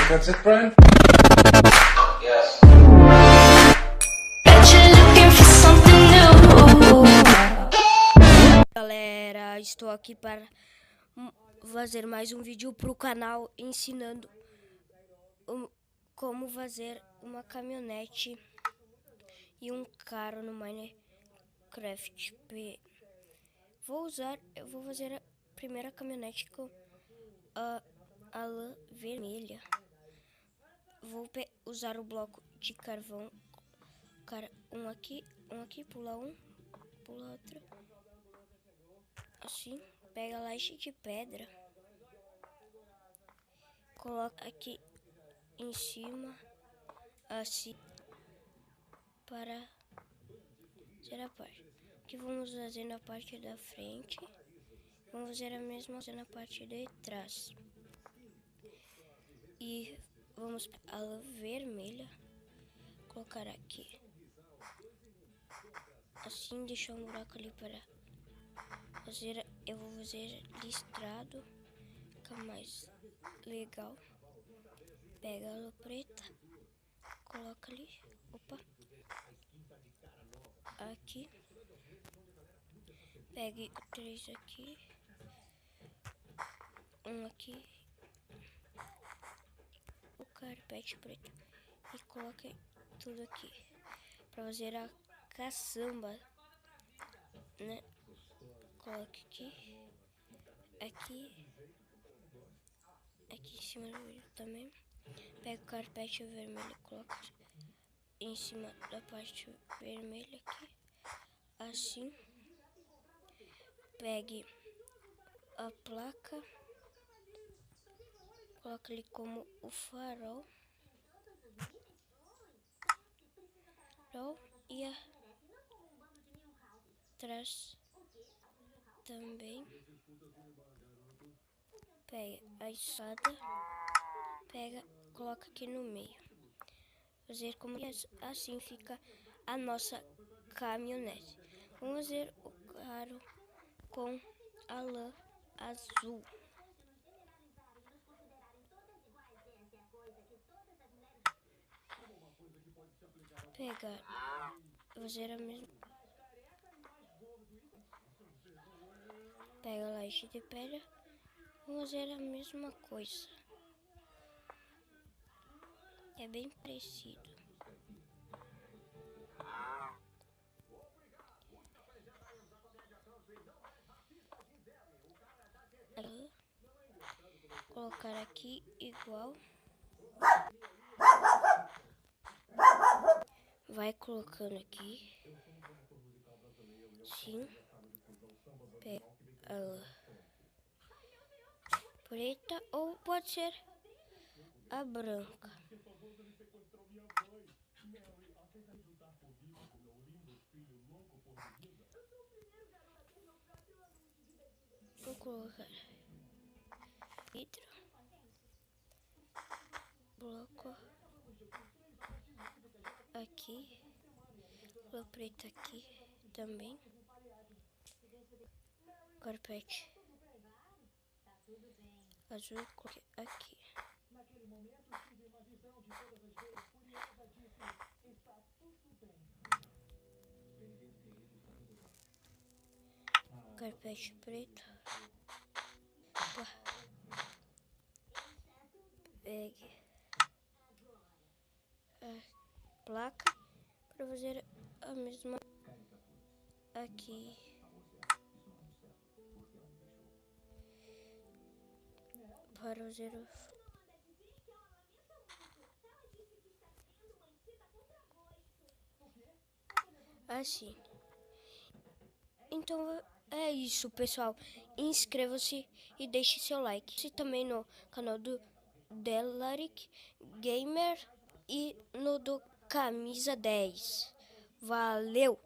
That's it, Brian? Yes. Galera, estou aqui para fazer mais um vídeo para o canal ensinando como fazer uma caminhonete e um carro no Minecraft. Eu vou fazer a primeira caminhonete com a lã vermelha. Vou usar o bloco de carvão, um aqui, pula outro. Assim, pega a laje de pedra, coloca aqui em cima, assim, para fazer a parte. Aqui vamos fazer na parte da frente, vamos fazer a mesma coisa na parte de trás. E vamos a lã vermelha, colocar aqui, assim, deixar um buraco ali para fazer. Eu vou fazer listrado, fica mais legal. Pega a lã preta, coloca ali, aqui, pegue 3 aqui, um aqui, o carpete preto e coloque tudo aqui para fazer a caçamba, né? Coloque aqui em cima do vidro também. Pega o carpete vermelho e coloca em cima da parte vermelha aqui, assim. Pegue a placa, coloca ali como o farol e atrás também. Pega a escada, coloca aqui no meio. Fazer como assim fica a nossa caminhonete. Vamos fazer o carro com a lã azul. Fazer a mesma. Pega a laje de pedra, vamos fazer a mesma coisa. É bem parecido. Colocar aqui igual. Vai colocando aqui. Sim. Pega a lã preta ou pode ser a branca. Vou colocar vidro, bloco aqui, lã preta aqui também, carpete azul aqui. Carpete preto. Pegue a placa para fazer a mesma aqui. Para fazer assim. Então é isso, pessoal. Inscreva-se e deixe seu like. Se também no canal do Delaric Gamer e no do Camisa 10. Valeu!